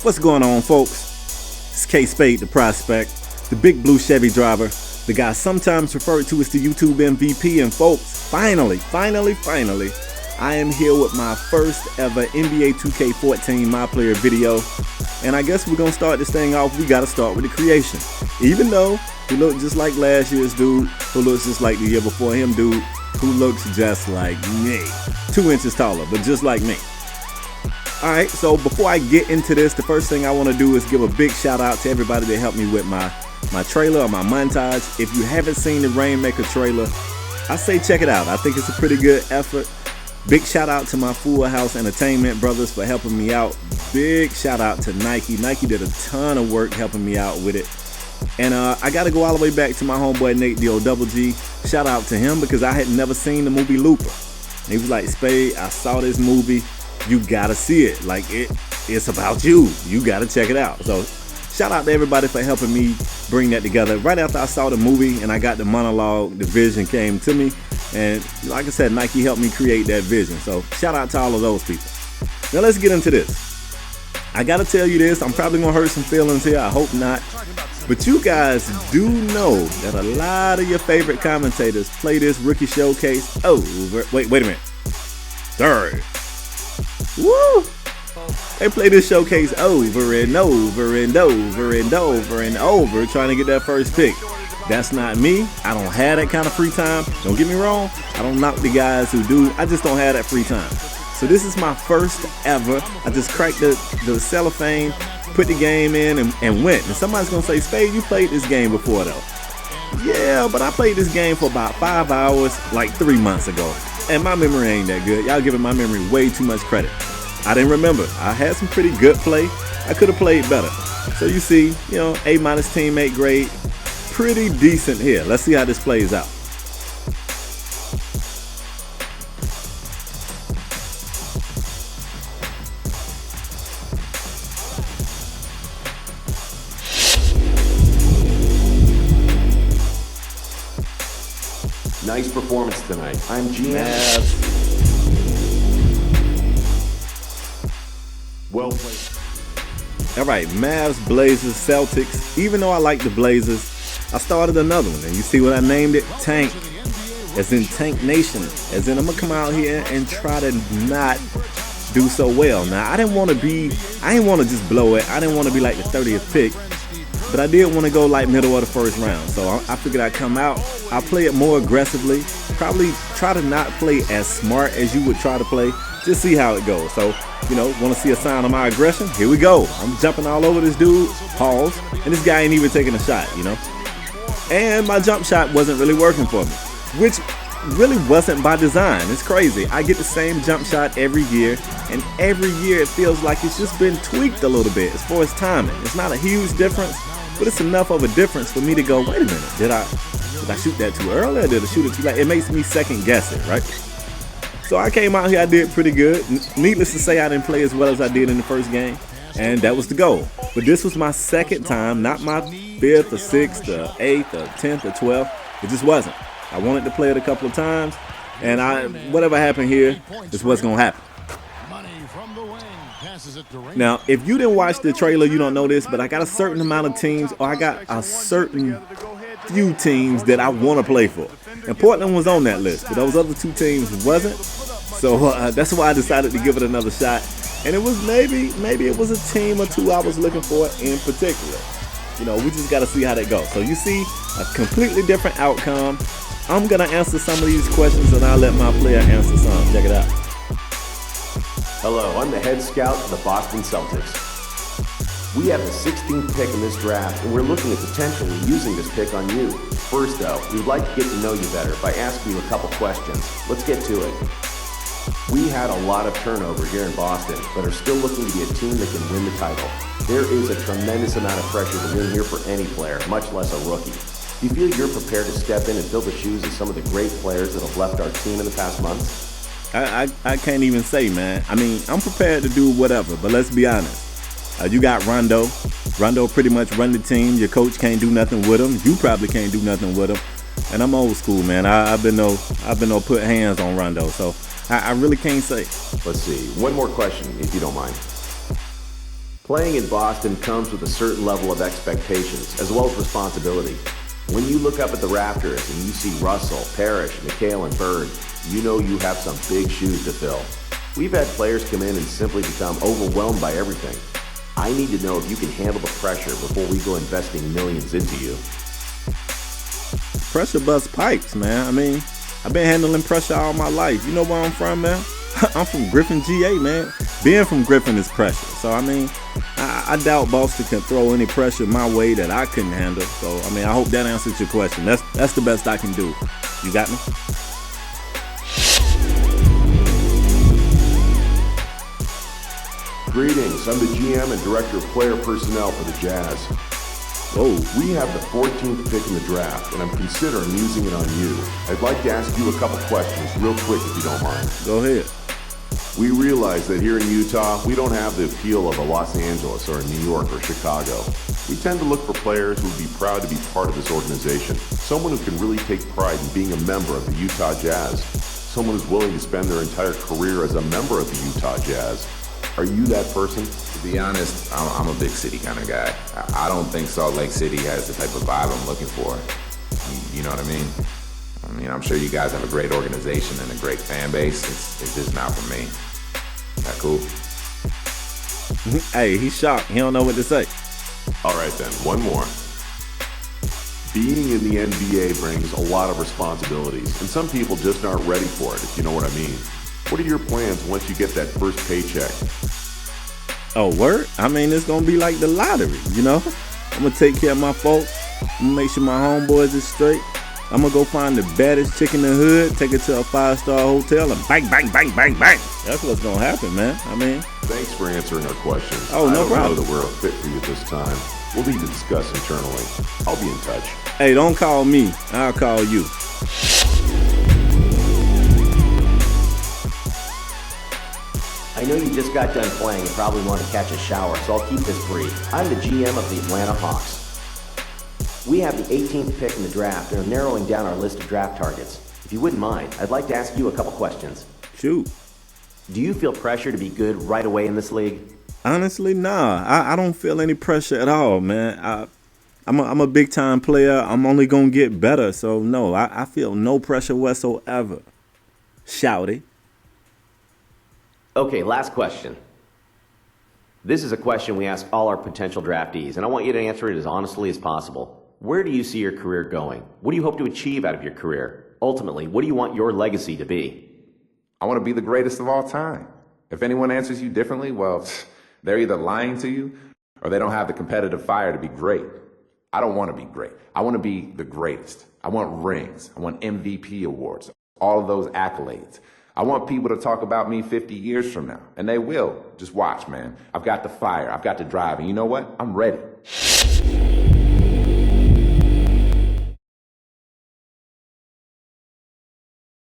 What's going on, folks? It's K.Spade the Prospect, the big blue Chevy driver, the guy sometimes referred to as the YouTube MVP. And folks, finally, I am here with my first ever NBA 2K14 My Player video. And I guess we're gonna start this thing off. We gotta start with the creation. Even though he looked just like last year's dude, who looks just like the year before him dude, who looks just like me. 2 inches taller, but just like me. Alright, so before I get into this, the first thing I want to do is give a big shout out to everybody that helped me with my trailer or my montage. If you haven't seen the Rainmaker trailer, I say check it out. I think it's a pretty good effort. Big shout out to my Full House Entertainment brothers for helping me out. Big shout out to Nike. Nike did a ton of work helping me out with it. And I got to go all the way back to my homeboy Nate D.O.G. Shout out to him because I had never seen the movie Looper. And he was like, Spade, I saw this movie. You gotta see it. Like it's about you. You gotta check it out. So shout out to everybody for helping me bring that together. Right after I saw the movie and I got the monologue, the vision came to me. And like I said, Nike helped me create that vision. So shout out to all of those people. Now let's get into this. I gotta tell you this. I'm probably gonna hurt some feelings here. I hope not. But you guys do know that a lot of your favorite commentators play this rookie showcase over. Wait a minute. Sorry. Woo! They play this showcase over and over and over and over and over trying to get that first pick. That's not me. I don't have that kind of free time. Don't get me wrong. I don't knock the guys who do. I just don't have that free time. So this is my first ever. I just cracked the cellophane, put the game in and went. And somebody's going to say, Spade, you played this game before though. Yeah, but I played this game for about 5 hours like 3 months ago. And my memory ain't that good. Y'all giving my memory way too much credit. I didn't remember. I had some pretty good play. I could have played better. So you see, A- teammate grade. Pretty decent here. Let's see how this plays out. Nice performance tonight. I'm GM. Mavs. Well played. All right, Mavs, Blazers, Celtics. Even though I like the Blazers, I started another one. And you see what I named it? Tank. As in Tank Nation. As in I'm going to come out here and try to not do so well. Now, I didn't want to just blow it. I didn't want to be like the 30th pick. But I did want to go like middle of the first round. So I figured I'd come out. I'll play it more aggressively. Probably try to not play as smart as you would try to play. Just see how it goes. So, want to see a sign of my aggression? Here we go. I'm jumping all over this dude. Pause. And this guy ain't even taking a shot, And my jump shot wasn't really working for me. Which really wasn't by design. It's crazy. I get the same jump shot every year. And every year it feels like it's just been tweaked a little bit as far as timing. It's not a huge difference. But it's enough of a difference for me to go, wait a minute, did I shoot that too early or did I shoot it too late? It makes me second guess it, right? So I came out here, I did pretty good. Needless to say, I didn't play as well as I did in the first game, and that was the goal. But this was my second time, not my 5th or 6th or 8th or 10th or 12th. It just wasn't. I wanted to play it a couple of times, and whatever happened here is what's going to happen. Now, if you didn't watch the trailer, you don't know this, but I got a certain amount of teams, or I got a certain few teams that I want to play for. And Portland was on that list, but those other 2 teams wasn't. So that's why I decided to give it another shot. And it was maybe it was a team or 2 I was looking for in particular. We just got to see how that goes. So you see a completely different outcome. I'm going to answer some of these questions, and I'll let my player answer some. Check it out. Hello, I'm the head scout of the Boston Celtics. We have the 16th pick in this draft, and we're looking at potentially using this pick on you. First, though, we'd like to get to know you better by asking you a couple questions. Let's get to it. We had a lot of turnover here in Boston, but are still looking to be a team that can win the title. There is a tremendous amount of pressure to win here for any player, much less a rookie. Do you feel you're prepared to step in and fill the shoes of some of the great players that have left our team in the past months? I can't even say, man. I mean, I'm prepared to do whatever, but let's be honest. You got Rondo. Rondo pretty much run the team. Your coach can't do nothing with him. You probably can't do nothing with him. And I'm old school, man. I've been no put hands on Rondo, so I really can't say. Let's see. One more question, if you don't mind. Playing in Boston comes with a certain level of expectations, as well as responsibility. When you look up at the rafters and you see Russell, Parrish, McHale, and Bird, you know you have some big shoes to fill. We've had players come in and simply become overwhelmed by everything. I need to know if you can handle the pressure before we go investing millions into you. Pressure busts pipes, man. I mean, I've been handling pressure all my life. You know where I'm from, man? I'm from Griffin, GA, man. Being from Griffin is pressure. So, I mean, I doubt Boston can throw any pressure my way that I couldn't handle. So, I mean, I hope that answers your question. That's the best I can do. You got me? Greetings, I'm the GM and Director of Player Personnel for the Jazz. Whoa. We have the 14th pick in the draft, and I'm considering using it on you. I'd like to ask you a couple questions real quick if you don't mind. Go ahead. We realize that here in Utah, we don't have the appeal of a Los Angeles or a New York or Chicago. We tend to look for players who would be proud to be part of this organization. Someone who can really take pride in being a member of the Utah Jazz. Someone who's willing to spend their entire career as a member of the Utah Jazz. Are you that person? To be honest, I'm a big city kind of guy. I don't think Salt Lake City has the type of vibe I'm looking for. You know what I mean? I mean, I'm sure you guys have a great organization and a great fan base. It's just not for me. That cool? Hey, he's shocked. He don't know what to say. All right then, one more. Being in the NBA brings a lot of responsibilities, and some people just aren't ready for it, if you know what I mean. What are your plans once you get that first paycheck? Oh, word? I mean, it's going to be like the lottery, you know? I'm going to take care of my folks. I'm going to make sure my homeboys is straight. I'm going to go find the baddest chick in the hood, take her to a 5-star hotel, and bang, bang, bang, bang, bang. That's what's going to happen, man. I mean... Thanks for answering our questions. Oh, no problem. I don't know that we're a fit for you this time. We'll need to discuss internally. I'll be in touch. Hey, don't call me. I'll call you. I know you just got done playing and probably want to catch a shower, so I'll keep this brief. I'm the GM of the Atlanta Hawks. We have the 18th pick in the draft and are narrowing down our list of draft targets. If you wouldn't mind, I'd like to ask you a couple questions. Shoot. Do you feel pressure to be good right away in this league? Honestly, nah. I don't feel any pressure at all, man. I'm a big-time player. I'm only going to get better, so no, I feel no pressure whatsoever. Shouty. Okay, last question. This is a question we ask all our potential draftees, and I want you to answer it as honestly as possible. Where do you see your career going? What do you hope to achieve out of your career? Ultimately, what do you want your legacy to be? I want to be the greatest of all time. If anyone answers you differently, well, they're either lying to you or they don't have the competitive fire to be great. I don't want to be great. I want to be the greatest. I want rings. I want MVP awards. All of those accolades. I want people to talk about me 50 years from now, and they will. Just watch, man. I've got the fire. I've got the drive, and you know what? I'm ready.